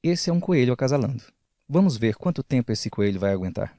Esse é um coelho acasalando. Vamos ver quanto tempo esse coelho vai aguentar.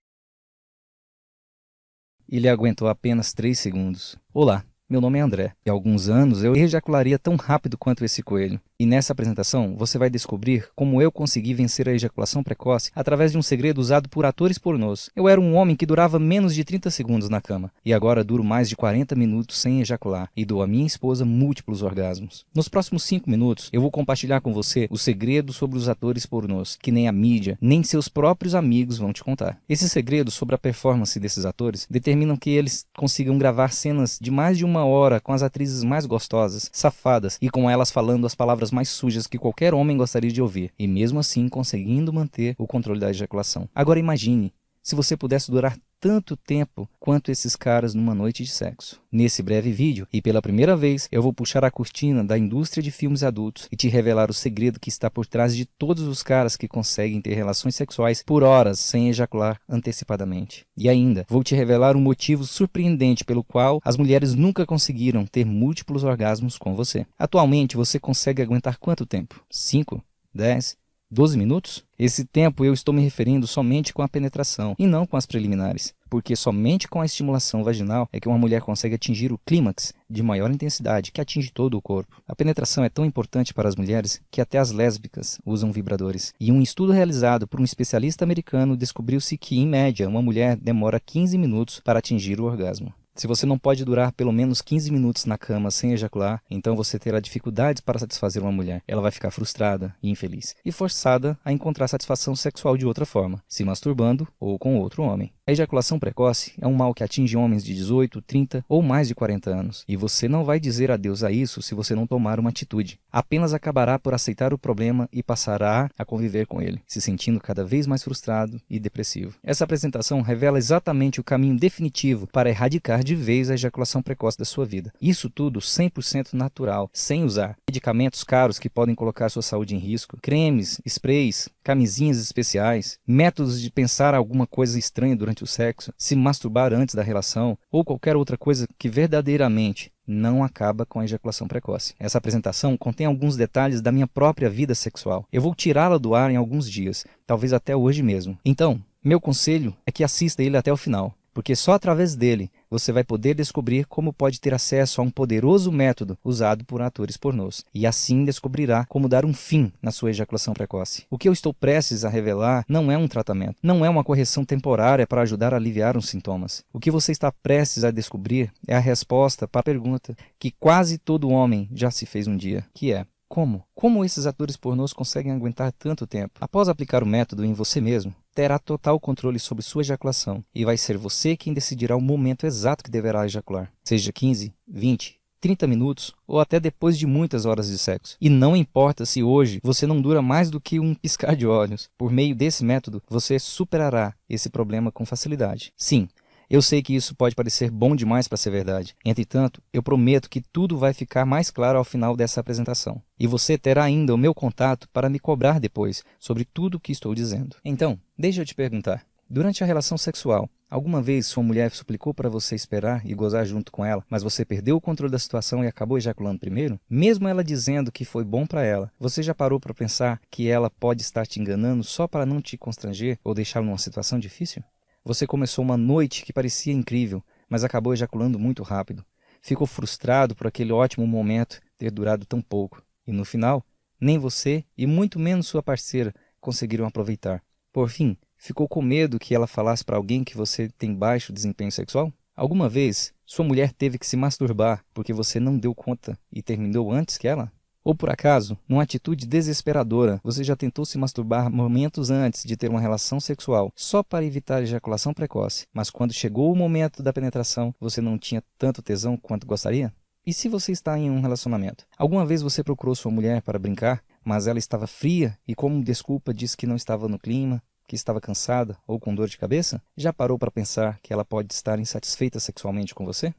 Ele aguentou apenas 3 segundos. Olá, meu nome é André. E há alguns anos eu ejacularia tão rápido quanto esse coelho. E nessa apresentação você vai descobrir como eu consegui vencer a ejaculação precoce através de um segredo usado por atores pornôs. Eu era um homem que durava menos de 30 segundos na cama. E agora duro mais de 40 minutos sem ejacular. E dou à minha esposa múltiplos orgasmos. Nos próximos 5 minutos eu vou compartilhar com você o segredo sobre os atores pornôs, que nem a mídia, nem seus próprios amigos vão te contar. Esses segredos sobre a performance desses atores determinam que eles consigam gravar cenas de mais de 1 hora com as atrizes mais gostosas, safadas e com elas falando as palavras mais sujas que qualquer homem gostaria de ouvir, e mesmo assim conseguindo manter o controle da ejaculação. Agora imagine se você pudesse durar tanto tempo quanto esses caras numa noite de sexo. Nesse breve vídeo, e pela primeira vez, eu vou puxar a cortina da indústria de filmes adultos e te revelar o segredo que está por trás de todos os caras que conseguem ter relações sexuais por horas sem ejacular antecipadamente. E ainda, vou te revelar um motivo surpreendente pelo qual as mulheres nunca conseguiram ter múltiplos orgasmos com você. Atualmente, você consegue aguentar quanto tempo? 5? 10? 12 minutos? Esse tempo eu estou me referindo somente com a penetração e não com as preliminares, porque somente com a estimulação vaginal é que uma mulher consegue atingir o clímax de maior intensidade, que atinge todo o corpo. A penetração é tão importante para as mulheres que até as lésbicas usam vibradores. E um estudo realizado por um especialista americano descobriu-se que, em média, uma mulher demora 15 minutos para atingir o orgasmo. Se você não pode durar pelo menos 15 minutos na cama sem ejacular, então você terá dificuldades para satisfazer uma mulher. Ela vai ficar frustrada e infeliz, e forçada a encontrar satisfação sexual de outra forma, se masturbando ou com outro homem. A ejaculação precoce é um mal que atinge homens de 18, 30 ou mais de 40 anos, e você não vai dizer adeus a isso se você não tomar uma atitude. Apenas acabará por aceitar o problema e passará a conviver com ele, se sentindo cada vez mais frustrado e depressivo. Essa apresentação revela exatamente o caminho definitivo para erradicar de vez a ejaculação precoce da sua vida. Isso tudo 100% natural, sem usar medicamentos caros que podem colocar sua saúde em risco, cremes, sprays, camisinhas especiais, métodos de pensar alguma coisa estranha durante o sexo, se masturbar antes da relação ou qualquer outra coisa que verdadeiramente não acaba com a ejaculação precoce. Essa apresentação contém alguns detalhes da minha própria vida sexual. Eu vou tirá-la do ar em alguns dias, talvez até hoje mesmo. Então, meu conselho é que assista ele até o final, porque só através dele você vai poder descobrir como pode ter acesso a um poderoso método usado por atores pornôs, e assim descobrirá como dar um fim na sua ejaculação precoce. O que eu estou prestes a revelar não é um tratamento, não é uma correção temporária para ajudar a aliviar os sintomas. O que você está prestes a descobrir é a resposta para a pergunta que quase todo homem já se fez um dia, que é: como? Como esses atores pornôs conseguem aguentar tanto tempo? Após aplicar o método em você mesmo, terá total controle sobre sua ejaculação e vai ser você quem decidirá o momento exato que deverá ejacular, seja 15, 20, 30 minutos ou até depois de muitas horas de sexo. E não importa se hoje você não dura mais do que um piscar de olhos, por meio desse método você superará esse problema com facilidade. Sim, eu sei que isso pode parecer bom demais para ser verdade. Entretanto, eu prometo que tudo vai ficar mais claro ao final dessa apresentação. E você terá ainda o meu contato para me cobrar depois sobre tudo o que estou dizendo. Então, deixa eu te perguntar. Durante a relação sexual, alguma vez sua mulher suplicou para você esperar e gozar junto com ela, mas você perdeu o controle da situação e acabou ejaculando primeiro? Mesmo ela dizendo que foi bom para ela, você já parou para pensar que ela pode estar te enganando só para não te constranger ou deixá-la numa situação difícil? Você começou uma noite que parecia incrível, mas acabou ejaculando muito rápido. Ficou frustrado por aquele ótimo momento ter durado tão pouco. E no final, nem você e muito menos sua parceira conseguiram aproveitar. Por fim, ficou com medo que ela falasse para alguém que você tem baixo desempenho sexual? Alguma vez, sua mulher teve que se masturbar porque você não deu conta e terminou antes que ela? Ou por acaso, numa atitude desesperadora, você já tentou se masturbar momentos antes de ter uma relação sexual só para evitar a ejaculação precoce, mas quando chegou o momento da penetração, você não tinha tanto tesão quanto gostaria? E se você está em um relacionamento? Alguma vez você procurou sua mulher para brincar, mas ela estava fria e como desculpa disse que não estava no clima, que estava cansada ou com dor de cabeça? Já parou para pensar que ela pode estar insatisfeita sexualmente com você?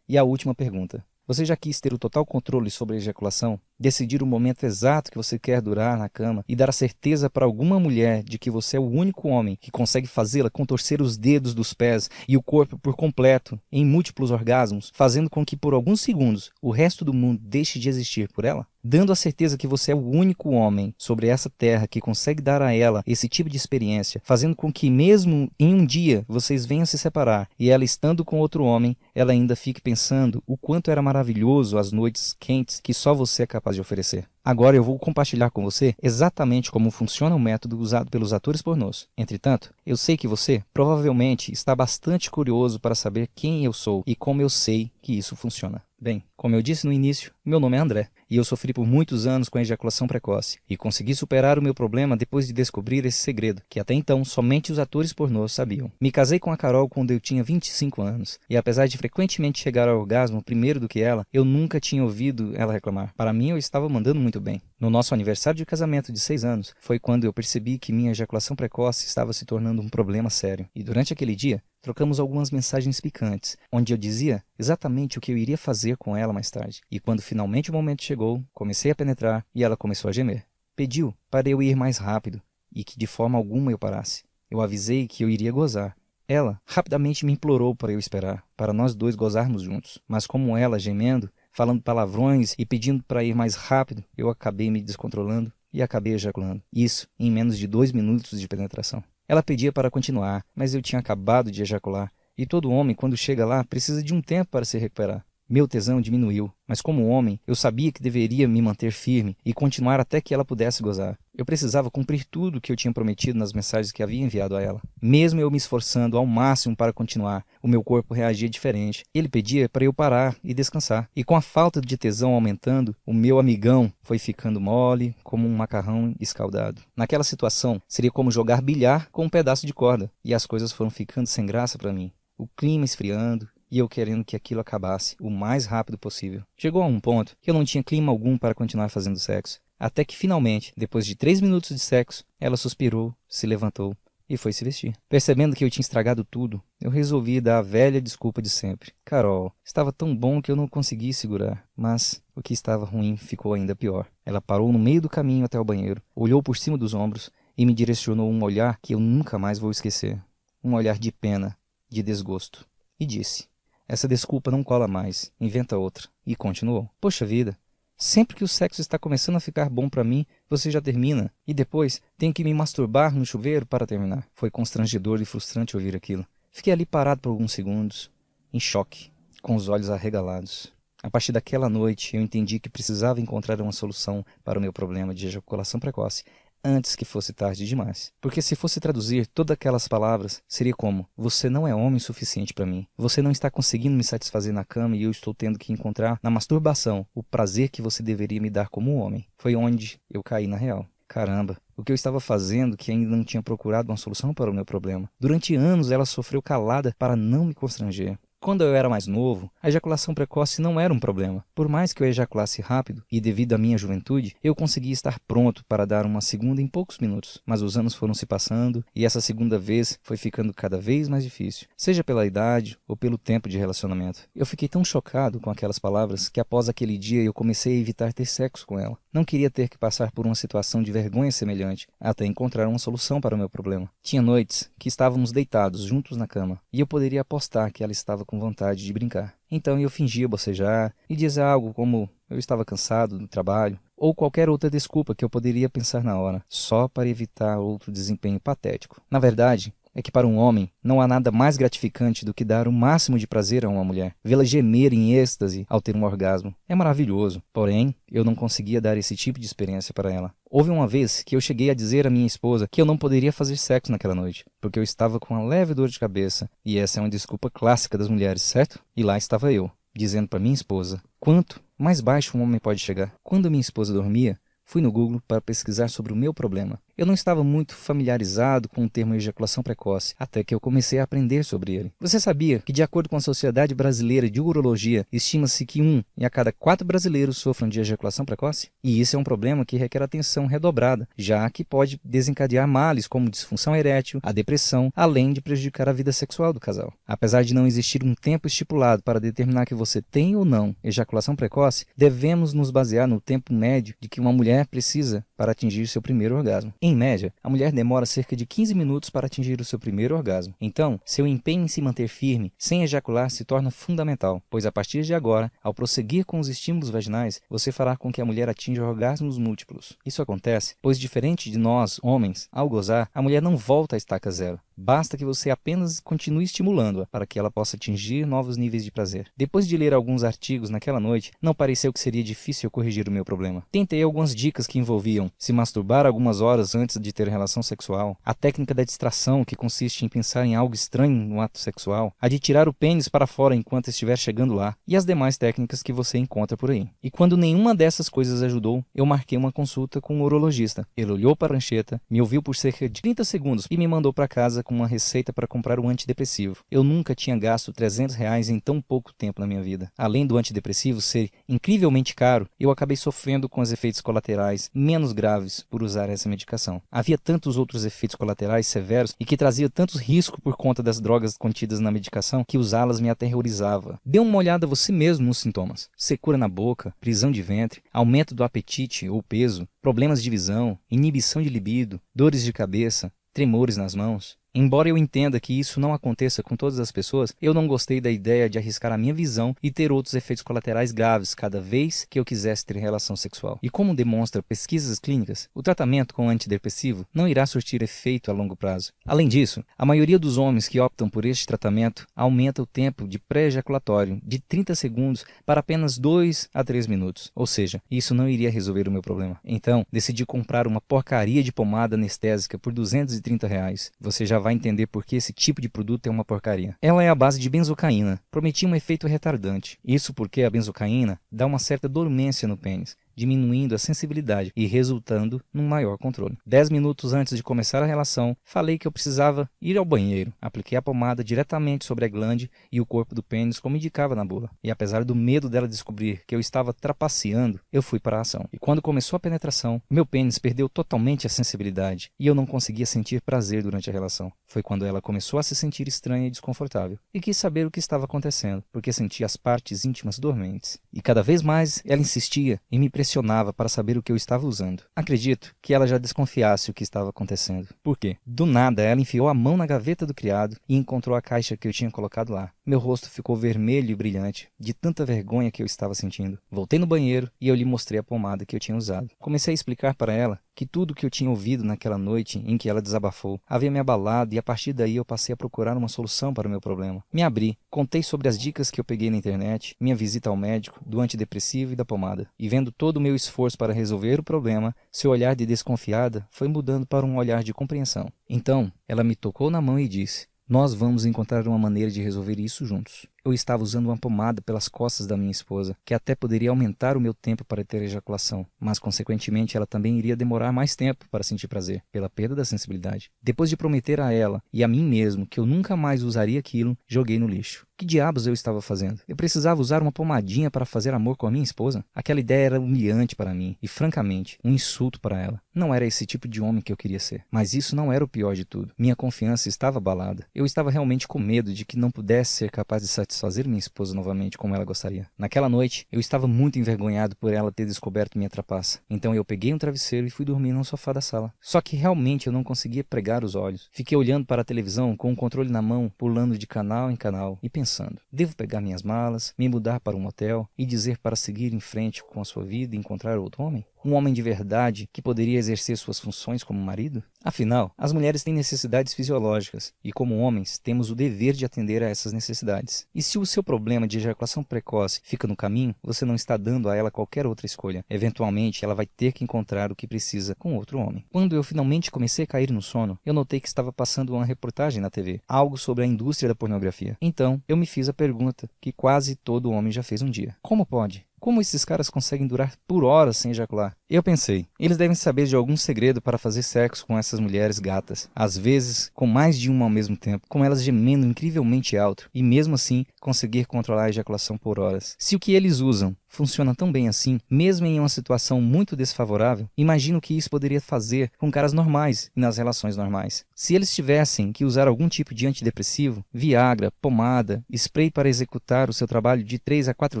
E a última pergunta. Você já quis ter o total controle sobre a ejaculação, decidir o momento exato que você quer durar na cama e dar a certeza para alguma mulher de que você é o único homem que consegue fazê-la contorcer os dedos dos pés e o corpo por completo em múltiplos orgasmos, fazendo com que por alguns segundos o resto do mundo deixe de existir por ela? dando a certeza que você é o único homem sobre essa terra que consegue dar a ela esse tipo de experiência, fazendo com que mesmo em um dia vocês venham se separar e ela estando com outro homem, ela ainda fique pensando o quanto era maravilhoso as noites quentes que só você é capaz de oferecer. Agora eu vou compartilhar com você exatamente como funciona o método usado pelos atores pornôs. Entretanto, eu sei que você provavelmente está bastante curioso para saber quem eu sou e como eu sei que isso funciona. Bem, como eu disse no início, meu nome é André e eu sofri por muitos anos com a ejaculação precoce e consegui superar o meu problema depois de descobrir esse segredo, que até então somente os atores pornôs sabiam. Me casei com a Carol quando eu tinha 25 anos e apesar de frequentemente chegar ao orgasmo primeiro do que ela, eu nunca tinha ouvido ela reclamar. Para mim, eu estava mandando muito bem. No nosso aniversário de casamento de 6 anos, foi quando eu percebi que minha ejaculação precoce estava se tornando um problema sério. E durante aquele dia, trocamos algumas mensagens picantes, onde eu dizia exatamente o que eu iria fazer com ela mais tarde. E quando finalmente o momento chegou, comecei a penetrar e ela começou a gemer. Pediu para eu ir mais rápido e que de forma alguma eu parasse. Eu avisei que eu iria gozar. Ela rapidamente me implorou para eu esperar, para nós dois gozarmos juntos. Mas como ela, gemendo, falando palavrões e pedindo para ir mais rápido, eu acabei me descontrolando e acabei ejaculando. Isso em menos de 2 minutos de penetração. Ela pedia para continuar, mas eu tinha acabado de ejacular, e todo homem, quando chega lá, precisa de um tempo para se recuperar. Meu tesão diminuiu, mas como homem, eu sabia que deveria me manter firme e continuar até que ela pudesse gozar. Eu precisava cumprir tudo o que eu tinha prometido nas mensagens que havia enviado a ela. Mesmo eu me esforçando ao máximo para continuar, o meu corpo reagia diferente. Ele pedia para eu parar e descansar. E com a falta de tesão aumentando, o meu amigão foi ficando mole, como um macarrão escaldado. Naquela situação, seria como jogar bilhar com um pedaço de corda. E as coisas foram ficando sem graça para mim. O clima esfriando, e eu querendo que aquilo acabasse o mais rápido possível. Chegou a um ponto que eu não tinha clima algum para continuar fazendo sexo. Até que finalmente, depois de 3 minutos de sexo, ela suspirou, se levantou e foi se vestir. Percebendo que eu tinha estragado tudo, eu resolvi dar a velha desculpa de sempre. Carol, estava tão bom que eu não consegui segurar, mas o que estava ruim ficou ainda pior. Ela parou no meio do caminho até o banheiro, olhou por cima dos ombros e me direcionou um olhar que eu nunca mais vou esquecer. Um olhar de pena, de desgosto. E disse: essa desculpa não cola mais, inventa outra. E continuou: poxa vida, sempre que o sexo está começando a ficar bom para mim, você já termina. E depois tenho que me masturbar no chuveiro para terminar. Foi constrangedor e frustrante ouvir aquilo. Fiquei ali parado por alguns segundos, em choque, com os olhos arregalados. A partir daquela noite, eu entendi que precisava encontrar uma solução para o meu problema de ejaculação precoce, antes que fosse tarde demais. Porque se fosse traduzir todas aquelas palavras, seria como: você não é homem suficiente para mim. Você não está conseguindo me satisfazer na cama e eu estou tendo que encontrar na masturbação o prazer que você deveria me dar como homem. Foi onde eu caí na real. Caramba, o que eu estava fazendo que ainda não tinha procurado uma solução para o meu problema. Durante anos ela sofreu calada para não me constranger. Quando eu era mais novo, a ejaculação precoce não era um problema. Por mais que eu ejaculasse rápido, e devido à minha juventude, eu conseguia estar pronto para dar uma segunda em poucos minutos. Mas os anos foram se passando, e essa segunda vez foi ficando cada vez mais difícil, seja pela idade ou pelo tempo de relacionamento. Eu fiquei tão chocado com aquelas palavras que após aquele dia eu comecei a evitar ter sexo com ela. Não queria ter que passar por uma situação de vergonha semelhante, até encontrar uma solução para o meu problema. Tinha noites que estávamos deitados juntos na cama, e eu poderia apostar que ela estava com vontade de brincar. Então eu fingia bocejar e dizia algo como: eu estava cansado do trabalho, ou qualquer outra desculpa que eu poderia pensar na hora, só para evitar outro desempenho patético. Na verdade, é que para um homem não há nada mais gratificante do que dar o máximo de prazer a uma mulher, vê-la gemer em êxtase ao ter um orgasmo. É maravilhoso, porém, eu não conseguia dar esse tipo de experiência para ela. Houve uma vez que eu cheguei a dizer à minha esposa que eu não poderia fazer sexo naquela noite, porque eu estava com uma leve dor de cabeça, e essa é uma desculpa clássica das mulheres, certo? E lá estava eu, dizendo para minha esposa quanto mais baixo um homem pode chegar. Quando minha esposa dormia, fui no Google para pesquisar sobre o meu problema. Eu não estava muito familiarizado com o termo ejaculação precoce, até que eu comecei a aprender sobre ele. Você sabia que, de acordo com a Sociedade Brasileira de Urologia, estima-se que 1 em a cada 4 brasileiros sofram de ejaculação precoce? E isso é um problema que requer atenção redobrada, já que pode desencadear males como disfunção erétil, a depressão, além de prejudicar a vida sexual do casal. Apesar de não existir um tempo estipulado para determinar que você tem ou não ejaculação precoce, devemos nos basear no tempo médio de que uma mulher precisa para atingir seu primeiro orgasmo. Em média, a mulher demora cerca de 15 minutos para atingir o seu primeiro orgasmo. Então, seu empenho em se manter firme, sem ejacular, se torna fundamental, pois a partir de agora, ao prosseguir com os estímulos vaginais, você fará com que a mulher atinja orgasmos múltiplos. Isso acontece, pois diferente de nós, homens, ao gozar, a mulher não volta à estaca zero. Basta que você apenas continue estimulando-a para que ela possa atingir novos níveis de prazer. Depois de ler alguns artigos naquela noite, não pareceu que seria difícil corrigir o meu problema. Tentei algumas dicas que envolviam se masturbar algumas horas antes de ter relação sexual, a técnica da distração, que consiste em pensar em algo estranho no ato sexual, a de tirar o pênis para fora enquanto estiver chegando lá, e as demais técnicas que você encontra por aí. E quando nenhuma dessas coisas ajudou, eu marquei uma consulta com um urologista. Ele olhou para a rancheta, me ouviu por cerca de 30 segundos e me mandou para casa com uma receita para comprar um antidepressivo. Eu nunca tinha gasto R$300 em tão pouco tempo na minha vida. Além do antidepressivo ser incrivelmente caro, eu acabei sofrendo com os efeitos colaterais menos graves por usar essa medicação. Havia tantos outros efeitos colaterais severos e que traziam tantos riscos por conta das drogas contidas na medicação que usá-las me aterrorizava. Dê uma olhada você mesmo nos sintomas: secura na boca, prisão de ventre, aumento do apetite ou peso, problemas de visão, inibição de libido, dores de cabeça, tremores nas mãos. Embora eu entenda que isso não aconteça com todas as pessoas, eu não gostei da ideia de arriscar a minha visão e ter outros efeitos colaterais graves cada vez que eu quisesse ter relação sexual. E como demonstra pesquisas clínicas, o tratamento com antidepressivo não irá surtir efeito a longo prazo. Além disso, a maioria dos homens que optam por este tratamento aumenta o tempo de pré-ejaculatório de 30 segundos para apenas 2 a 3 minutos. Ou seja, isso não iria resolver o meu problema. Então, decidi comprar uma porcaria de pomada anestésica por R$230. Você já vai entender por que esse tipo de produto é uma porcaria. Ela é à base de benzocaína. Prometia um efeito retardante. Isso porque a benzocaína dá uma certa dormência no pênis, diminuindo a sensibilidade e resultando num maior controle. 10 minutos antes de começar a relação, falei que eu precisava ir ao banheiro. Apliquei a pomada diretamente sobre a glande e o corpo do pênis, como indicava na bula. E apesar do medo dela descobrir que eu estava trapaceando, eu fui para a ação. E quando começou a penetração, meu pênis perdeu totalmente a sensibilidade e eu não conseguia sentir prazer durante a relação. Foi quando ela começou a se sentir estranha e desconfortável e quis saber o que estava acontecendo, porque sentia as partes íntimas dormentes. E cada vez mais ela insistia e me pressionava para saber o que eu estava usando. Acredito que ela já desconfiasse o que estava acontecendo. Por quê? Do nada, ela enfiou a mão na gaveta do criado e encontrou a caixa que eu tinha colocado lá. Meu rosto ficou vermelho e brilhante, de tanta vergonha que eu estava sentindo. Voltei no banheiro e eu lhe mostrei a pomada que eu tinha usado. Comecei a explicar para ela que tudo o que eu tinha ouvido naquela noite em que ela desabafou havia me abalado e a partir daí eu passei a procurar uma solução para o meu problema. Me abri, contei sobre as dicas que eu peguei na internet, minha visita ao médico, do antidepressivo e da pomada. E vendo todo o meu esforço para resolver o problema, seu olhar de desconfiada foi mudando para um olhar de compreensão. Então, ela me tocou na mão e disse: "Nós vamos encontrar uma maneira de resolver isso juntos." Eu estava usando uma pomada pelas costas da minha esposa, que até poderia aumentar o meu tempo para ter ejaculação, mas consequentemente ela também iria demorar mais tempo para sentir prazer, pela perda da sensibilidade. Depois de prometer a ela e a mim mesmo que eu nunca mais usaria aquilo, joguei no lixo. Que diabos eu estava fazendo? Eu precisava usar uma pomadinha para fazer amor com a minha esposa? Aquela ideia era humilhante para mim e, francamente, um insulto para ela. Não era esse tipo de homem que eu queria ser. Mas isso não era o pior de tudo. Minha confiança estava abalada. Eu estava realmente com medo de que não pudesse ser capaz de satisfazer minha esposa novamente como ela gostaria. Naquela noite, eu estava muito envergonhado por ela ter descoberto minha trapaça. Então eu peguei um travesseiro e fui dormir no sofá da sala. Só que realmente eu não conseguia pregar os olhos. Fiquei olhando para a televisão com o controle na mão, pulando de canal em canal e pensando: devo pegar minhas malas, me mudar para um motel e dizer para seguir em frente com a sua vida e encontrar outro homem? Um homem de verdade que poderia exercer suas funções como marido? Afinal, as mulheres têm necessidades fisiológicas e, como homens, temos o dever de atender a essas necessidades. E se o seu problema de ejaculação precoce fica no caminho, você não está dando a ela qualquer outra escolha. Eventualmente, ela vai ter que encontrar o que precisa com outro homem. Quando eu finalmente comecei a cair no sono, eu notei que estava passando uma reportagem na TV, algo sobre a indústria da pornografia. Então, eu me fiz a pergunta que quase todo homem já fez um dia: como pode? Como esses caras conseguem durar por horas sem ejacular? Eu pensei, eles devem saber de algum segredo para fazer sexo com essas mulheres gatas, às vezes com mais de uma ao mesmo tempo, com elas gemendo incrivelmente alto, e mesmo assim conseguir controlar a ejaculação por horas. Se o que eles usam funciona tão bem assim, mesmo em uma situação muito desfavorável, imagino o que isso poderia fazer com caras normais e nas relações normais. Se eles tivessem que usar algum tipo de antidepressivo, Viagra, pomada, spray para executar o seu trabalho de 3 a 4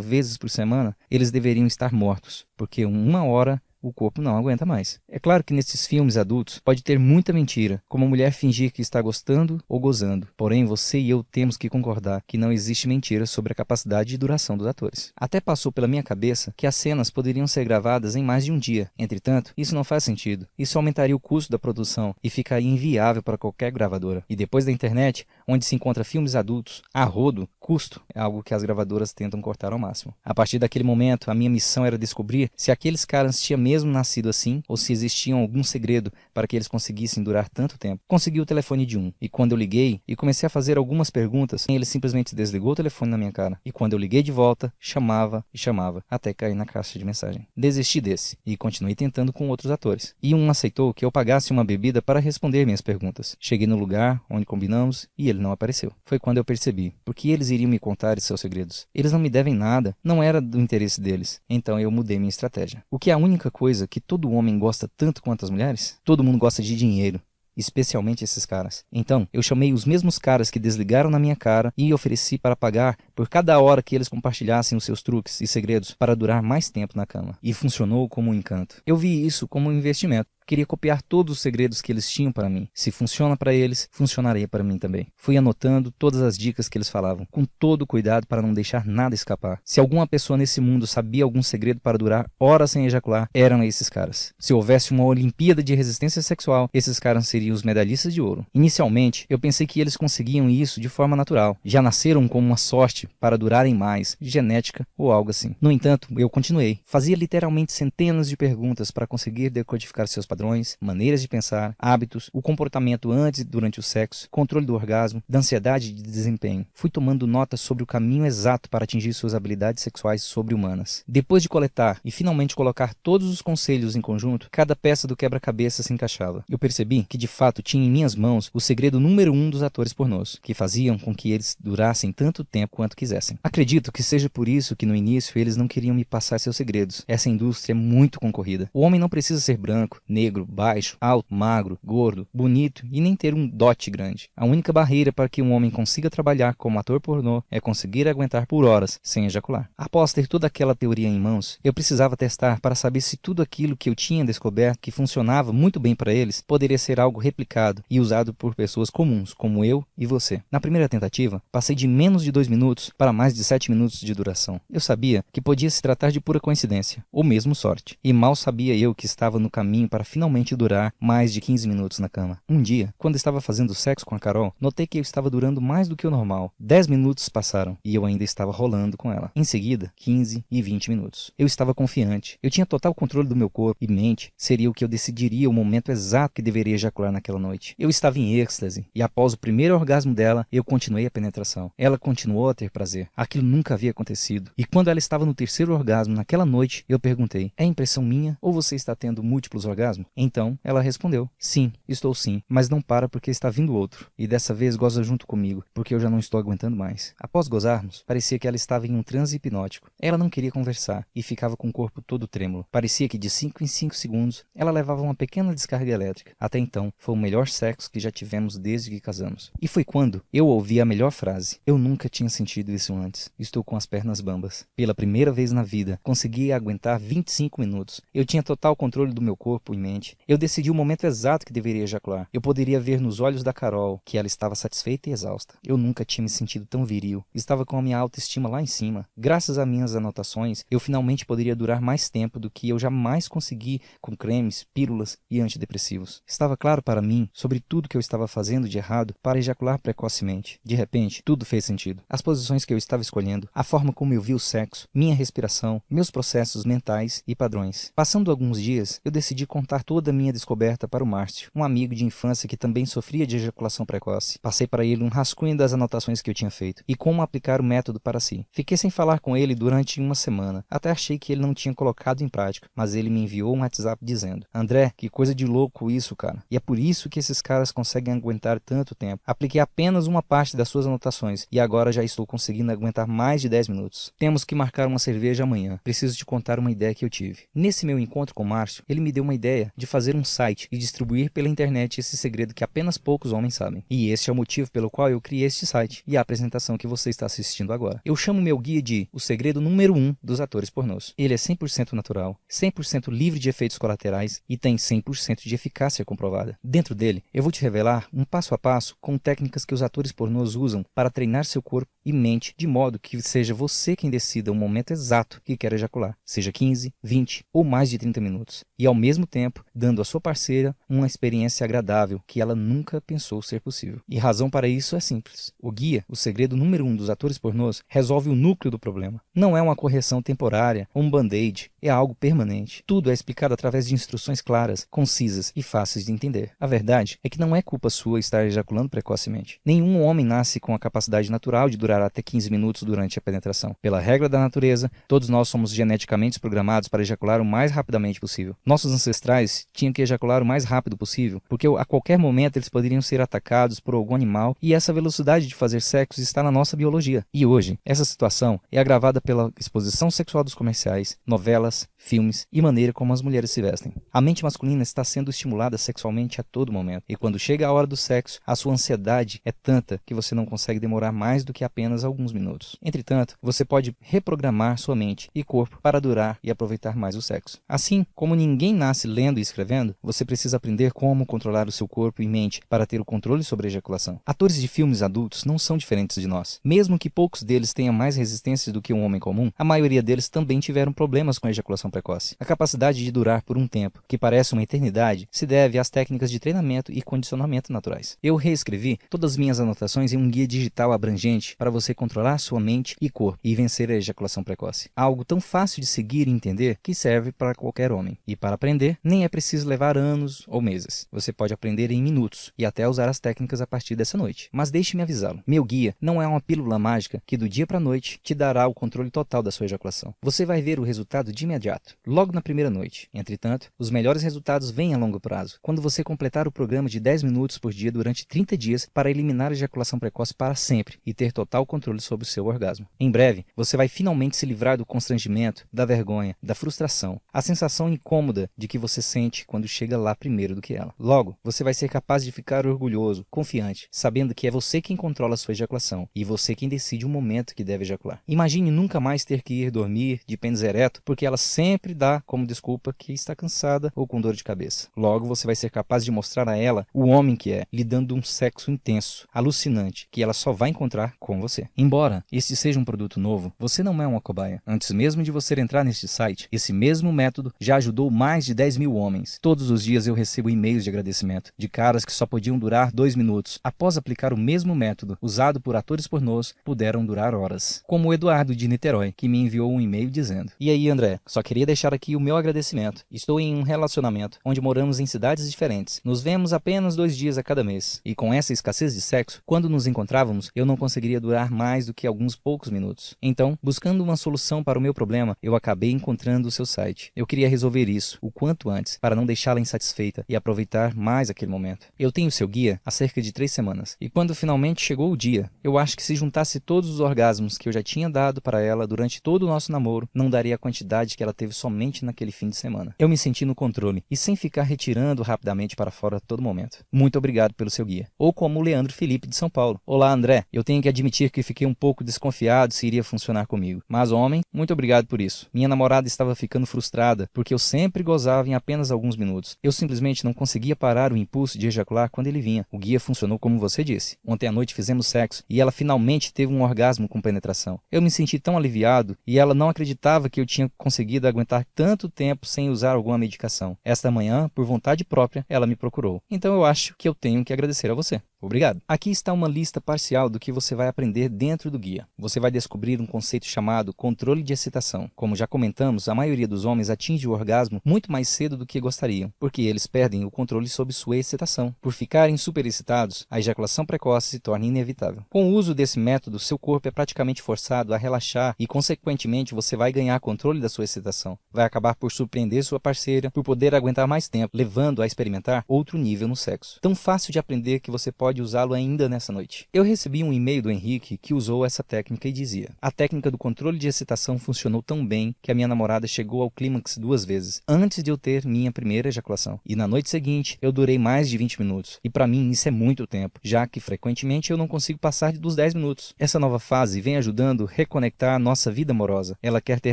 vezes por semana, eles deveriam estar mortos. porque 1 hora o corpo não aguenta mais. É claro que nesses filmes adultos pode ter muita mentira, como a mulher fingir que está gostando ou gozando. Porém, você e eu temos que concordar que não existe mentira sobre a capacidade e duração dos atores. Até passou pela minha cabeça que as cenas poderiam ser gravadas em mais de um dia. Entretanto, isso não faz sentido. Isso aumentaria o custo da produção e ficaria inviável para qualquer gravadora. E depois da internet, onde se encontra filmes adultos a rodo, custo é algo que as gravadoras tentam cortar ao máximo. A partir daquele momento, a minha missão era descobrir se aqueles caras tinham mesmo nascido assim ou se existia algum segredo para que eles conseguissem durar tanto tempo. Consegui o telefone de um, e quando eu liguei e comecei a fazer algumas perguntas, ele simplesmente desligou o telefone na minha cara. E quando eu liguei de volta, chamava e chamava, até cair na caixa de mensagem. Desisti desse e continuei tentando com outros atores. E um aceitou que eu pagasse uma bebida para responder minhas perguntas. Cheguei no lugar onde combinamos e ele não apareceu. Foi quando eu percebi, porque eles iriam me contar seus segredos. Eles não me devem nada, não era do interesse deles. Então eu mudei minha estratégia. O que é a única coisa que todo homem gosta tanto quanto as mulheres? Todo mundo gosta de dinheiro. Especialmente esses caras. Então, eu chamei os mesmos caras que desligaram na minha cara e ofereci para pagar por cada hora que eles compartilhassem os seus truques e segredos para durar mais tempo na cama. E funcionou como um encanto. Eu vi isso como um investimento. Queria copiar todos os segredos que eles tinham para mim. Se funciona para eles, funcionaria para mim também. Fui anotando todas as dicas que eles falavam, com todo cuidado para não deixar nada escapar. Se alguma pessoa nesse mundo sabia algum segredo para durar horas sem ejacular, eram esses caras. Se houvesse uma Olimpíada de resistência sexual, esses caras seriam os medalhistas de ouro. Inicialmente, eu pensei que eles conseguiam isso de forma natural. Já nasceram com uma sorte para durarem mais, genética ou algo assim. No entanto, eu continuei. Fazia literalmente centenas de perguntas para conseguir decodificar seus padrões, maneiras de pensar, hábitos, o comportamento antes e durante o sexo, controle do orgasmo, da ansiedade e de desempenho. Fui tomando notas sobre o caminho exato para atingir suas habilidades sexuais sobre-humanas. Depois de coletar e finalmente colocar todos os conselhos em conjunto, cada peça do quebra-cabeça se encaixava. Eu percebi que de fato tinha em minhas mãos o segredo número 1 dos atores pornôs, que faziam com que eles durassem tanto tempo quanto quisessem. Acredito que seja por isso que no início eles não queriam me passar seus segredos. Essa indústria é muito concorrida. O homem não precisa ser branco, negro, baixo, alto, magro, gordo, bonito e nem ter um dote grande. A única barreira para que um homem consiga trabalhar como ator pornô é conseguir aguentar por horas sem ejacular. Após ter toda aquela teoria em mãos, eu precisava testar para saber se tudo aquilo que eu tinha descoberto que funcionava muito bem para eles poderia ser algo replicado e usado por pessoas comuns como eu e você. Na primeira tentativa, passei de menos de 2 minutos para mais de 7 minutos de duração. Eu sabia que podia se tratar de pura coincidência, ou mesmo sorte, e mal sabia eu que estava no caminho para finalmente durar mais de 15 minutos na cama. Um dia, quando estava fazendo sexo com a Carol, notei que eu estava durando mais do que o normal. 10 minutos passaram e eu ainda estava rolando com ela. Em seguida, 15 e 20 minutos. Eu estava confiante. Eu tinha total controle do meu corpo e mente. Seria o que eu decidiria o momento exato que deveria ejacular naquela noite. Eu estava em êxtase e após o primeiro orgasmo dela, eu continuei a penetração. Ela continuou a ter prazer. Aquilo nunca havia acontecido. E quando ela estava no terceiro orgasmo naquela noite, eu perguntei: é impressão minha ou você está tendo múltiplos orgasmos? Então, ela respondeu: sim, estou sim, mas não para porque está vindo outro. E dessa vez goza junto comigo, porque eu já não estou aguentando mais. Após gozarmos, parecia que ela estava em um transe hipnótico. Ela não queria conversar e ficava com o corpo todo trêmulo. Parecia que de 5 em 5 segundos ela levava uma pequena descarga elétrica. Até então, foi o melhor sexo que já tivemos desde que casamos. E foi quando eu ouvi a melhor frase. Eu nunca tinha sentido isso antes. Estou com as pernas bambas. Pela primeira vez na vida, consegui aguentar 25 minutos. Eu tinha total controle do meu corpo e mente. Eu decidi o momento exato que deveria ejacular. Eu poderia ver nos olhos da Carol que ela estava satisfeita e exausta. Eu nunca tinha me sentido tão viril. Estava com a minha autoestima lá em cima. Graças a minhas anotações, eu finalmente poderia durar mais tempo do que eu jamais consegui com cremes, pílulas e antidepressivos. Estava claro para mim sobre tudo que eu estava fazendo de errado para ejacular precocemente. De repente, tudo fez sentido. As posições que eu estava escolhendo, a forma como eu vi o sexo, minha respiração, meus processos mentais e padrões. Passando alguns dias, eu decidi contar toda a minha descoberta para o Márcio, um amigo de infância que também sofria de ejaculação precoce. Passei para ele um rascunho das anotações que eu tinha feito e como aplicar o método para si. Fiquei sem falar com ele durante uma semana. Até achei que ele não tinha colocado em prática, mas ele me enviou um WhatsApp dizendo: André, que coisa de louco isso, cara. E é por isso que esses caras conseguem aguentar tanto tempo. Apliquei apenas uma parte das suas anotações e agora já estou conseguindo aguentar mais de 10 minutos. Temos que marcar uma cerveja amanhã. Preciso te contar uma ideia que eu tive. Nesse meu encontro com o Márcio, ele me deu uma ideia de fazer um site e distribuir pela internet esse segredo que apenas poucos homens sabem. E este é o motivo pelo qual eu criei este site e a apresentação que você está assistindo agora. Eu chamo meu guia de o segredo número 1 dos atores pornôs. Ele é 100% natural, 100% livre de efeitos colaterais e tem 100% de eficácia comprovada. Dentro dele, eu vou te revelar um passo a passo com técnicas que os atores pornôs usam para treinar seu corpo e mente de modo que seja você quem decida o momento exato que quer ejacular, seja 15, 20 ou mais de 30 minutos, e ao mesmo tempo dando à sua parceira uma experiência agradável que ela nunca pensou ser possível. E a razão para isso é simples. O guia, o segredo número 1 dos atores pornôs, resolve o núcleo do problema. Não é uma correção temporária ou um band-aid, é algo permanente. Tudo é explicado através de instruções claras, concisas e fáceis de entender. A verdade é que não é culpa sua estar ejaculando precocemente. Nenhum homem nasce com a capacidade natural de durar até 15 minutos durante a penetração. Pela regra da natureza, todos nós somos geneticamente programados para ejacular o mais rapidamente possível. Nossos ancestrais tinham que ejacular o mais rápido possível, porque a qualquer momento eles poderiam ser atacados por algum animal e essa velocidade de fazer sexo está na nossa biologia. E hoje, essa situação é agravada pela exposição sexual dos comerciais, novelas, filmes e maneira como as mulheres se vestem. A mente masculina está sendo estimulada sexualmente a todo momento, e quando chega a hora do sexo, a sua ansiedade é tanta que você não consegue demorar mais do que apenas alguns minutos. Entretanto, você pode reprogramar sua mente e corpo para durar e aproveitar mais o sexo. Assim, como ninguém nasce lendo e escrevendo, você precisa aprender como controlar o seu corpo e mente para ter o controle sobre a ejaculação. Atores de filmes adultos não são diferentes de nós. Mesmo que poucos deles tenham mais resistência do que um homem comum, a maioria deles também tiveram problemas com a ejaculação precoce. A capacidade de durar por um tempo, que parece uma eternidade, se deve às técnicas de treinamento e condicionamento naturais. Eu reescrevi todas as minhas anotações em um guia digital abrangente para você controlar sua mente e corpo e vencer a ejaculação precoce. Algo tão fácil de seguir e entender que serve para qualquer homem. E para aprender, nem é preciso levar anos ou meses. Você pode aprender em minutos e até usar as técnicas a partir dessa noite. Mas deixe-me avisá-lo. Meu guia não é uma pílula mágica que do dia para a noite te dará o controle total da sua ejaculação. Você vai ver o resultado de imediato, logo na primeira noite. Entretanto, os melhores resultados vêm a longo prazo, quando você completar o programa de 10 minutos por dia durante 30 dias para eliminar a ejaculação precoce para sempre e ter total controle sobre o seu orgasmo. Em breve, você vai finalmente se livrar do constrangimento, da vergonha, da frustração, a sensação incômoda de que você sente quando chega lá primeiro do que ela. Logo, você vai ser capaz de ficar orgulhoso, confiante, sabendo que é você quem controla a sua ejaculação e você quem decide o momento que deve ejacular. Imagine nunca mais ter que ir dormir de pênis ereto porque ela sempre dá como desculpa que está cansada ou com dor de cabeça. Logo, você vai ser capaz de mostrar a ela o homem que é, lhe dando um sexo intenso, alucinante, que ela só vai encontrar com você. Embora este seja um produto novo, você não é uma cobaia. Antes mesmo de você entrar neste site, esse mesmo método já ajudou mais de 10 mil homens. Todos os dias eu recebo e-mails de agradecimento de caras que só podiam durar 2 minutos. Após aplicar o mesmo método usado por atores pornôs, puderam durar horas. Como o Eduardo de Niterói, que me enviou um e-mail dizendo: "E aí, André, só queria deixar aqui o meu agradecimento. Estou em um relacionamento onde moramos em cidades diferentes. Nos vemos apenas 2 dias a cada mês. E com essa escassez de sexo, quando nos encontrávamos, eu não conseguiria durar mais do que alguns poucos minutos. Então, buscando uma solução para o meu problema, eu acabei encontrando o seu site. Eu queria resolver isso o quanto antes, para não deixá-la insatisfeita e aproveitar mais aquele momento. Eu tenho seu guia há cerca de 3 semanas. E quando finalmente chegou o dia, eu acho que se juntasse todos os orgasmos que eu já tinha dado para ela durante todo o nosso namoro, não daria a quantidade que ela teve somente naquele fim de semana. Eu me senti no controle e sem ficar retirando rapidamente para fora a todo momento. Muito obrigado pelo seu guia." Ou como o Leandro Felipe de São Paulo: "Olá, André. Eu tenho que admitir que fiquei um pouco desconfiado se iria funcionar comigo. Mas, homem, muito obrigado por isso. Minha namorada estava ficando frustrada porque eu sempre gozava em apenas alguns minutos. Eu simplesmente não conseguia parar o impulso de ejacular quando ele vinha. O guia funcionou como você disse. Ontem à noite fizemos sexo e ela finalmente teve um orgasmo com penetração. Eu me senti tão aliviado e ela não acreditava que eu tinha conseguido aguentar tanto tempo sem usar alguma medicação. Esta manhã, por vontade própria, ela me procurou. Então eu acho que eu tenho que agradecer a você. Obrigado." Aqui está uma lista parcial do que você vai aprender dentro do guia. Você vai descobrir um conceito chamado controle de excitação. Como já comentamos, a maioria dos homens atinge o orgasmo muito mais cedo do que gostariam, porque eles perdem o controle sobre sua excitação. Por ficarem superexcitados, a ejaculação precoce se torna inevitável. Com o uso desse método, seu corpo é praticamente forçado a relaxar e, consequentemente, você vai ganhar controle da sua excitação. Vai acabar por surpreender sua parceira, por poder aguentar mais tempo, levando a experimentar outro nível no sexo. Tão fácil de aprender que você pode pode usá-lo ainda nessa noite. Eu recebi um e-mail do Henrique que usou essa técnica e dizia: a técnica do controle de excitação funcionou tão bem que a minha namorada chegou ao clímax 2 vezes antes de eu ter minha primeira ejaculação. E na noite seguinte eu durei mais de 20 minutos. E para mim isso é muito tempo, já que frequentemente eu não consigo passar dos 10 minutos. Essa nova fase vem ajudando a reconectar a nossa vida amorosa. Ela quer ter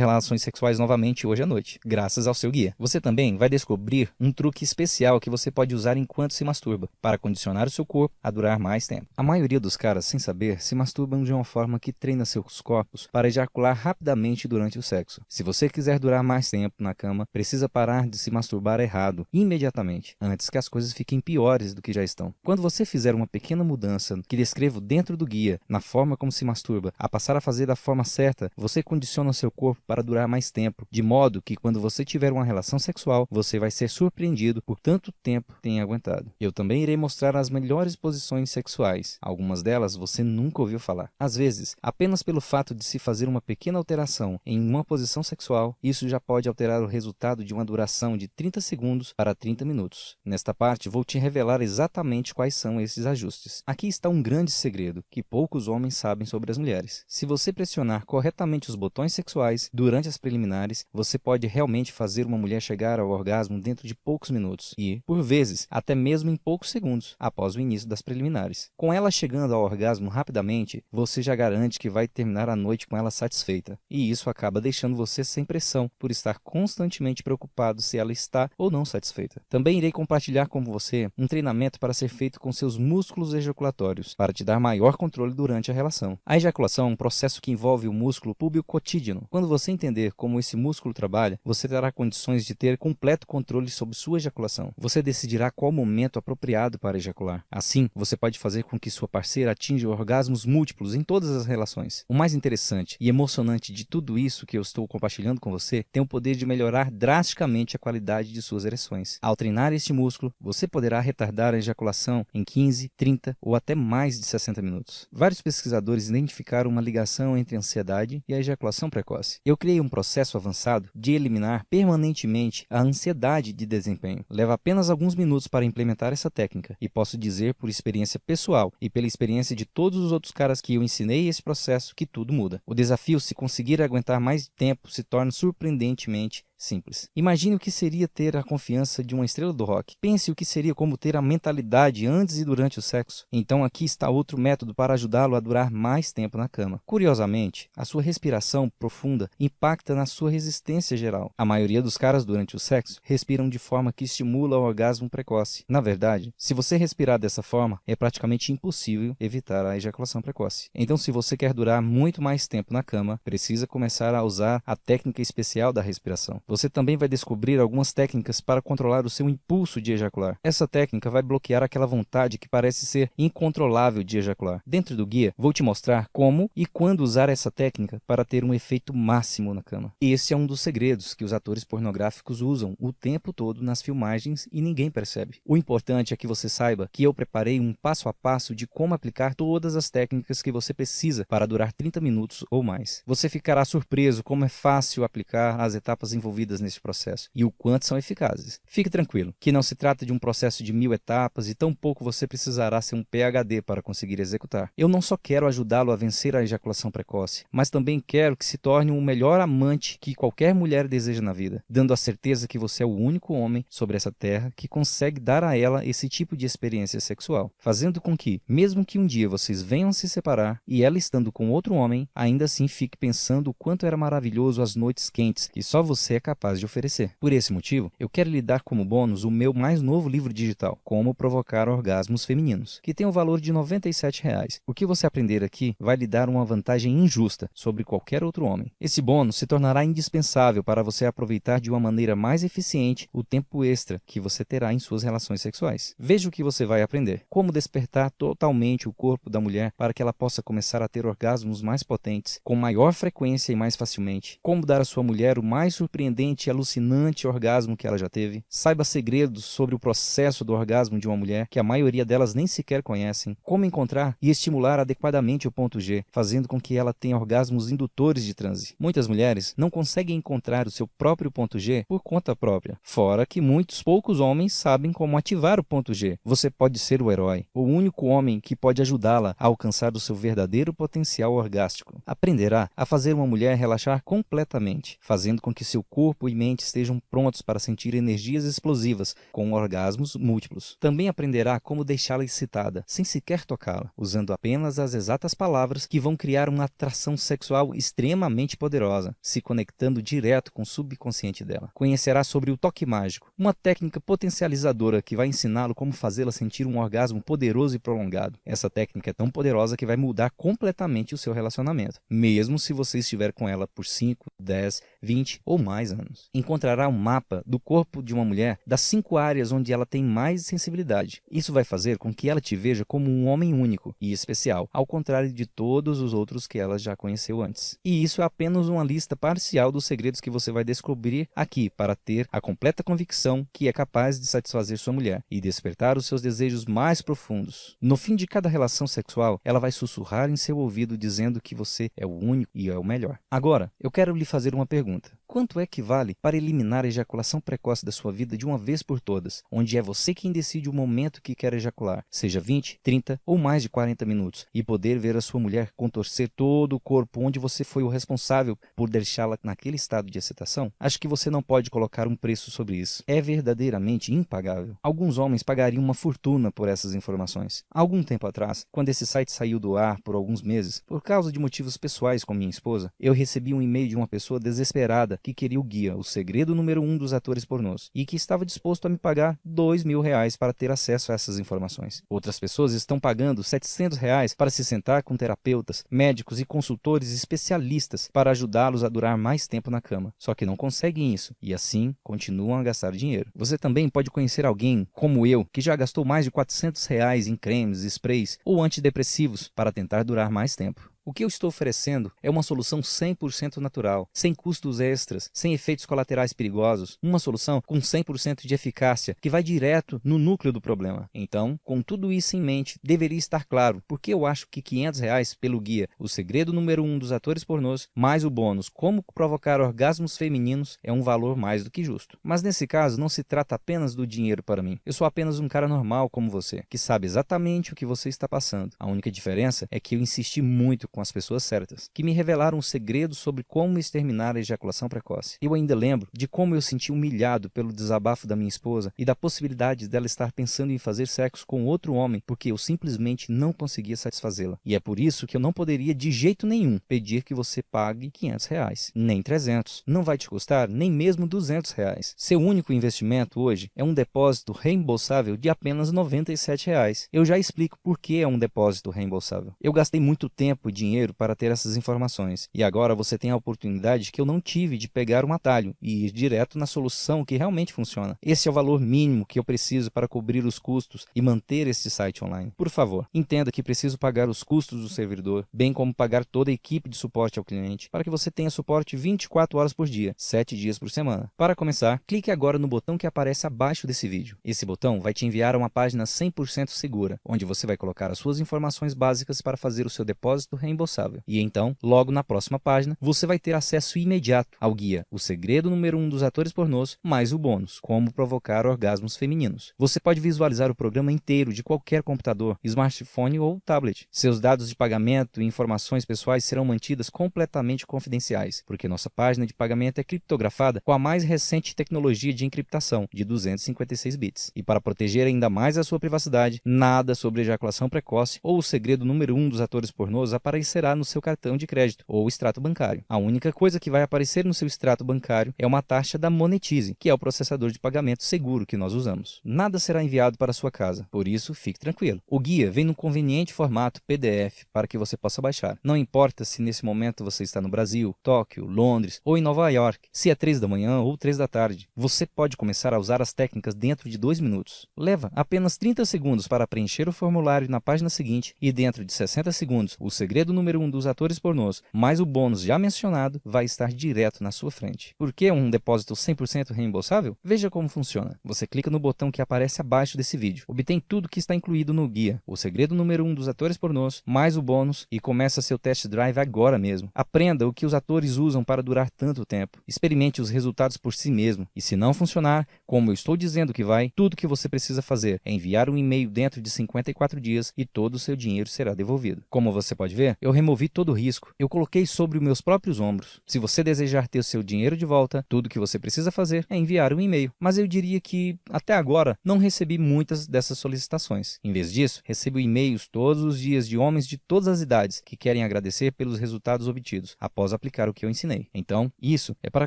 relações sexuais novamente hoje à noite, graças ao seu guia. Você também vai descobrir um truque especial que você pode usar enquanto se masturba, para condicionar o seu corpo a durar mais tempo. A maioria dos caras, sem saber, se masturbam de uma forma que treina seus corpos para ejacular rapidamente durante o sexo. Se você quiser durar mais tempo na cama, precisa parar de se masturbar errado, imediatamente, antes que as coisas fiquem piores do que já estão. Quando você fizer uma pequena mudança que descrevo dentro do guia, na forma como se masturba, a passar a fazer da forma certa, você condiciona o seu corpo para durar mais tempo, de modo que quando você tiver uma relação sexual, você vai ser surpreendido por tanto tempo tenha aguentado. Eu também irei mostrar as melhores posições sexuais. Algumas delas você nunca ouviu falar. Às vezes, apenas pelo fato de se fazer uma pequena alteração em uma posição sexual, isso já pode alterar o resultado de uma duração de 30 segundos para 30 minutos. Nesta parte, vou te revelar exatamente quais são esses ajustes. Aqui está um grande segredo que poucos homens sabem sobre as mulheres. Se você pressionar corretamente os botões sexuais durante as preliminares, você pode realmente fazer uma mulher chegar ao orgasmo dentro de poucos minutos e, por vezes, até mesmo em poucos segundos após o início das preliminares. Com ela chegando ao orgasmo rapidamente, você já garante que vai terminar a noite com ela satisfeita, e isso acaba deixando você sem pressão por estar constantemente preocupado se ela está ou não satisfeita. Também irei compartilhar com você um treinamento para ser feito com seus músculos ejaculatórios, para te dar maior controle durante a relação. A ejaculação é um processo que envolve o músculo púbio cotídeo. Quando você entender como esse músculo trabalha, você terá condições de ter completo controle sobre sua ejaculação. Você decidirá qual momento apropriado para ejacular. Assim, você pode fazer com que sua parceira atinja orgasmos múltiplos em todas as relações. O mais interessante e emocionante de tudo isso que eu estou compartilhando com você tem o poder de melhorar drasticamente a qualidade de suas ereções. Ao treinar este músculo, você poderá retardar a ejaculação em 15, 30 ou até mais de 60 minutos. Vários pesquisadores identificaram uma ligação entre a ansiedade e a ejaculação precoce. Eu criei um processo avançado de eliminar permanentemente a ansiedade de desempenho. Leva apenas alguns minutos para implementar essa técnica e posso dizer por experiência pessoal e pela experiência de todos os outros caras que eu ensinei esse processo que tudo muda. O desafio, se conseguir aguentar mais tempo, se torna surpreendentemente simples. Imagine o que seria ter a confiança de uma estrela do rock. Pense o que seria como ter a mentalidade antes e durante o sexo. Então aqui está outro método para ajudá-lo a durar mais tempo na cama. Curiosamente, a sua respiração profunda impacta na sua resistência geral. A maioria dos caras durante o sexo respiram de forma que estimula o orgasmo precoce. Na verdade, se você respirar dessa forma, é praticamente impossível evitar a ejaculação precoce. Então, se você quer durar muito mais tempo na cama, precisa começar a usar a técnica especial da respiração. Você também vai descobrir algumas técnicas para controlar o seu impulso de ejacular. Essa técnica vai bloquear aquela vontade que parece ser incontrolável de ejacular. Dentro do guia, vou te mostrar como e quando usar essa técnica para ter um efeito máximo na cama. Esse é um dos segredos que os atores pornográficos usam o tempo todo nas filmagens e ninguém percebe. O importante é que você saiba que eu preparei um passo a passo de como aplicar todas as técnicas que você precisa para durar 30 minutos ou mais. Você ficará surpreso como é fácil aplicar as etapas envolvidas nesse processo e o quanto são eficazes. Fique tranquilo, que não se trata de um processo de 1000 etapas e tampouco você precisará ser um PhD para conseguir executar. Eu não só quero ajudá-lo a vencer a ejaculação precoce, mas também quero que se torne o melhor amante que qualquer mulher deseja na vida, dando a certeza que você é o único homem sobre essa terra que consegue dar a ela esse tipo de experiência sexual, fazendo com que, mesmo que um dia vocês venham se separar e ela estando com outro homem, ainda assim fique pensando o quanto era maravilhoso as noites quentes que só você é capaz de oferecer. Por esse motivo, eu quero lhe dar como bônus o meu mais novo livro digital, Como Provocar Orgasmos Femininos, que tem o valor de R$ 97. O que você aprender aqui vai lhe dar uma vantagem injusta sobre qualquer outro homem. Esse bônus se tornará indispensável para você aproveitar de uma maneira mais eficiente o tempo extra que você terá em suas relações sexuais. Veja o que você vai aprender. Como despertar totalmente o corpo da mulher para que ela possa começar a ter orgasmos mais potentes, com maior frequência e mais facilmente. Como dar à sua mulher o mais surpreendente surpreendente e alucinante orgasmo que ela já teve. Saiba segredos sobre o processo do orgasmo de uma mulher que a maioria delas nem sequer conhecem. Como encontrar e estimular adequadamente o ponto G, fazendo com que ela tenha orgasmos indutores de transe. Muitas mulheres não conseguem encontrar o seu próprio ponto G por conta própria. Fora que poucos homens sabem como ativar o ponto G. Você pode ser o herói, o único homem que pode ajudá-la a alcançar o seu verdadeiro potencial orgástico. Aprenderá a fazer uma mulher relaxar completamente, fazendo com que seu corpo e mente estejam prontos para sentir energias explosivas com orgasmos múltiplos. Também aprenderá como deixá-la excitada, sem sequer tocá-la, usando apenas as exatas palavras que vão criar uma atração sexual extremamente poderosa, se conectando direto com o subconsciente dela. Conhecerá sobre o toque mágico, uma técnica potencializadora que vai ensiná-lo como fazê-la sentir um orgasmo poderoso e prolongado. Essa técnica é tão poderosa que vai mudar completamente o seu relacionamento, mesmo se você estiver com ela por 5, 10, 20 ou mais anos. Encontrará um mapa do corpo de uma mulher das 5 áreas onde ela tem mais sensibilidade. Isso vai fazer com que ela te veja como um homem único e especial, ao contrário de todos os outros que ela já conheceu antes. E isso é apenas uma lista parcial dos segredos que você vai descobrir aqui para ter a completa convicção que é capaz de satisfazer sua mulher e despertar os seus desejos mais profundos. No fim de cada relação sexual, ela vai sussurrar em seu ouvido dizendo que você é o único e é o melhor. Agora, eu quero lhe fazer uma pergunta. Quanto é que vale para eliminar a ejaculação precoce da sua vida de uma vez por todas, onde é você quem decide o momento que quer ejacular, seja 20, 30 ou mais de 40 minutos, e poder ver a sua mulher contorcer todo o corpo onde você foi o responsável por deixá-la naquele estado de excitação? Acho que você não pode colocar um preço sobre isso. É verdadeiramente impagável. Alguns homens pagariam uma fortuna por essas informações. Há algum tempo atrás, quando esse site saiu do ar por alguns meses, por causa de motivos pessoais com minha esposa, eu recebi um e-mail de uma pessoa desesperada que queria o guia, o segredo número 1 dos atores pornôs, e que estava disposto a me pagar R$2.000 para ter acesso a essas informações. Outras pessoas estão pagando R$700 para se sentar com terapeutas, médicos e consultores especialistas para ajudá-los a durar mais tempo na cama. Só que não conseguem isso, e assim continuam a gastar dinheiro. Você também pode conhecer alguém, como eu, que já gastou mais de R$400 em cremes, sprays ou antidepressivos para tentar durar mais tempo. O que eu estou oferecendo é uma solução 100% natural, sem custos extras, sem efeitos colaterais perigosos, uma solução com 100% de eficácia, que vai direto no núcleo do problema. Então, com tudo isso em mente, deveria estar claro porque eu acho que R$500 pelo guia, o segredo número 1 dos atores pornôs, mais o bônus, como provocar orgasmos femininos, é um valor mais do que justo. Mas nesse caso, não se trata apenas do dinheiro para mim. Eu sou apenas um cara normal como você, que sabe exatamente o que você está passando. A única diferença é que eu insisti muito com as pessoas certas, que me revelaram um segredo sobre como exterminar a ejaculação precoce. Eu ainda lembro de como eu senti humilhado pelo desabafo da minha esposa e da possibilidade dela estar pensando em fazer sexo com outro homem porque eu simplesmente não conseguia satisfazê-la. E é por isso que eu não poderia de jeito nenhum pedir que você pague R$500, nem 300. Não vai te custar nem mesmo R$200. Seu único investimento hoje é um depósito reembolsável de apenas R$97. Eu já explico por que é um depósito reembolsável. Eu gastei muito tempo e dinheiro para ter essas informações. E agora você tem a oportunidade que eu não tive de pegar um atalho e ir direto na solução que realmente funciona. Esse é o valor mínimo que eu preciso para cobrir os custos e manter este site online. Por favor, entenda que preciso pagar os custos do servidor, bem como pagar toda a equipe de suporte ao cliente, para que você tenha suporte 24 horas por dia, 7 dias por semana. Para começar, clique agora no botão que aparece abaixo desse vídeo. Esse botão vai te enviar a uma página 100% segura, onde você vai colocar as suas informações básicas para fazer o seu depósito reembolsável. E então, logo na próxima página, você vai ter acesso imediato ao guia, o segredo número 1 dos atores pornôs, mais o bônus, como provocar orgasmos femininos. Você pode visualizar o programa inteiro de qualquer computador, smartphone ou tablet. Seus dados de pagamento e informações pessoais serão mantidas completamente confidenciais, porque nossa página de pagamento é criptografada com a mais recente tecnologia de encriptação, de 256 bits. E para proteger ainda mais a sua privacidade, nada sobre ejaculação precoce ou o segredo número 1 dos atores pornôs aparecerá no seu cartão de crédito ou extrato bancário. A única coisa que vai aparecer no seu extrato bancário é uma taxa da Monetize, que é o processador de pagamento seguro que nós usamos. Nada será enviado para sua casa, por isso fique tranquilo. O guia vem no conveniente formato PDF para que você possa baixar. Não importa se nesse momento você está no Brasil, Tóquio, Londres ou em Nova York, se é 3 da manhã ou 3 da tarde, você pode começar a usar as técnicas dentro de 2 minutos. Leva apenas 30 segundos para preencher o formulário na página seguinte e dentro de 60 segundos, o segredo segredo número 1 dos atores pornôs, mais o bônus já mencionado, vai estar direto na sua frente. Por que um depósito 100% reembolsável? Veja como funciona. Você clica no botão que aparece abaixo desse vídeo. Obtém tudo que está incluído no guia, o segredo número 1 dos atores pornôs, mais o bônus, e começa seu test drive agora mesmo. Aprenda o que os atores usam para durar tanto tempo. Experimente os resultados por si mesmo. E se não funcionar, como eu estou dizendo que vai, tudo que você precisa fazer é enviar um e-mail dentro de 54 dias e todo o seu dinheiro será devolvido. Como você pode ver, eu removi todo o risco. Eu coloquei sobre os meus próprios ombros. Se você desejar ter o seu dinheiro de volta, tudo que você precisa fazer é enviar um e-mail. Mas eu diria que, até agora, não recebi muitas dessas solicitações. Em vez disso, recebo e-mails todos os dias de homens de todas as idades que querem agradecer pelos resultados obtidos após aplicar o que eu ensinei. Então, isso é para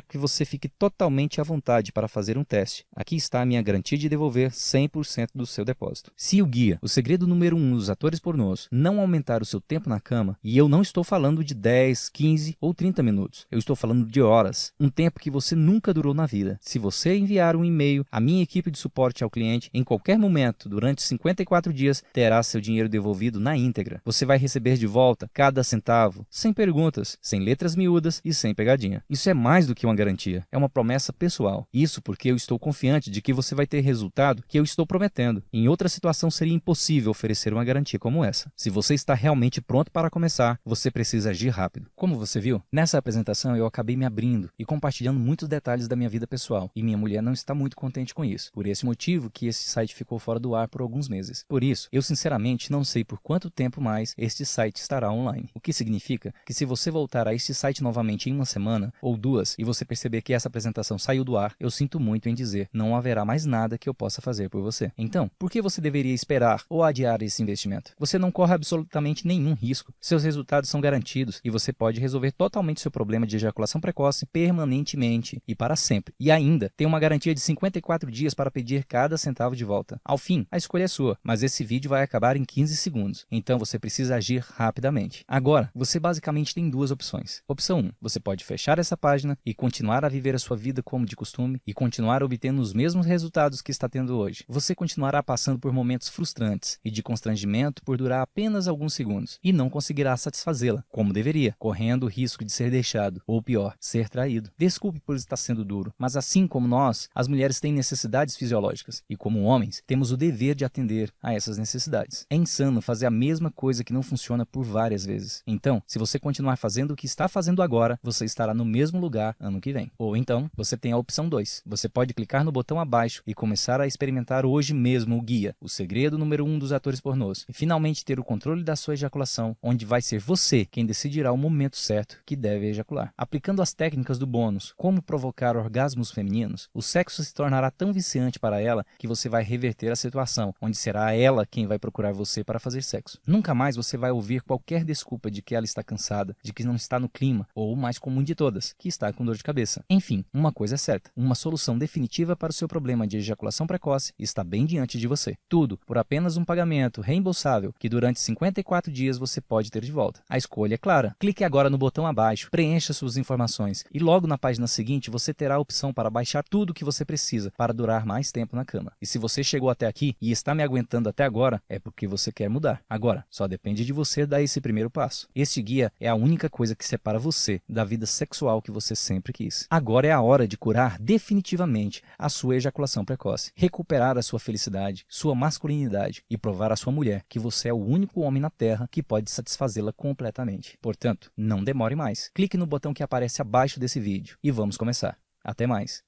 que você fique totalmente à vontade para fazer um teste. Aqui está a minha garantia de devolver 100% do seu depósito. Se o guia, o segredo número 1 dos atores pornôs, não aumentar o seu tempo na cama, e eu não estou falando de 10, 15 ou 30 minutos, eu estou falando de horas, um tempo que você nunca durou na vida. Se você enviar um e-mail à minha equipe de suporte ao cliente, em qualquer momento, durante 54 dias, terá seu dinheiro devolvido na íntegra. Você vai receber de volta cada centavo, sem perguntas, sem letras miúdas e sem pegadinha. Isso é mais do que uma garantia, é uma promessa pessoal. Isso porque eu estou confiante de que você vai ter resultado que eu estou prometendo. Em outra situação seria impossível oferecer uma garantia como essa. Se você está realmente pronto para começar, você precisa agir rápido. Como você viu, nessa apresentação eu acabei me abrindo e compartilhando muitos detalhes da minha vida pessoal, e minha mulher não está muito contente com isso. Por esse motivo que esse site ficou fora do ar por alguns meses. Por isso, eu sinceramente não sei por quanto tempo mais este site estará online. O que significa que se você voltar a este site novamente em uma semana ou duas e você perceber que essa apresentação saiu do ar, eu sinto muito em dizer, não haverá mais nada que eu possa fazer por você. Então, por que você deveria esperar ou adiar esse investimento? Você não corre absolutamente nenhum risco. Seus resultados são garantidos e você pode resolver totalmente seu problema de ejaculação precoce permanentemente e para sempre. E ainda tem uma garantia de 54 dias para pedir cada centavo de volta. Ao fim, a escolha é sua, mas esse vídeo vai acabar em 15 segundos. Então você precisa agir rapidamente. Agora, você basicamente tem duas opções. Opção 1, você pode fechar essa página e continuar a viver a sua vida como de costume e continuar obtendo os mesmos resultados que está tendo hoje. Você continuará passando por momentos frustrantes e de constrangimento por durar apenas alguns segundos e não conseguirá satisfazê-la como deveria, correndo o risco de ser deixado ou pior, ser traído. Desculpe por estar sendo duro, mas assim como nós, as mulheres têm necessidades fisiológicas e como homens, temos o dever de atender a essas necessidades. É insano fazer a mesma coisa que não funciona por várias vezes. Então, se você continuar fazendo o que está fazendo agora, você estará no mesmo lugar ano que vem. Ou então, você tem a opção 2. Você pode clicar no botão abaixo e começar a experimentar hoje mesmo o guia, o segredo número 1 dos atores pornôs, e finalmente ter o controle da sua ejaculação, onde vai ser você quem decidirá o momento certo que deve ejacular. Aplicando as técnicas do bônus, como provocar orgasmos femininos, o sexo se tornará tão viciante para ela que você vai reverter a situação, onde será ela quem vai procurar você para fazer sexo. Nunca mais você vai ouvir qualquer desculpa de que ela está cansada, de que não está no clima, ou o mais comum de todas, que está com dor de cabeça. Enfim, uma coisa é certa, uma solução definitiva para o seu problema de ejaculação precoce está bem diante de você. Tudo por apenas um pagamento reembolsável que durante 54 dias você pode ter de volta. A escolha é clara. Clique agora no botão abaixo, preencha suas informações e logo na página seguinte você terá a opção para baixar tudo o que você precisa para durar mais tempo na cama. E se você chegou até aqui e está me aguentando até agora, é porque você quer mudar. Agora, só depende de você dar esse primeiro passo. Este guia é a única coisa que separa você da vida sexual que você sempre quis. Agora é a hora de curar definitivamente a sua ejaculação precoce, recuperar a sua felicidade, sua masculinidade e provar à sua mulher que você é o único homem na Terra que pode satisfazê-la completamente. Portanto, não demore mais. Clique no botão que aparece abaixo desse vídeo e vamos começar. Até mais!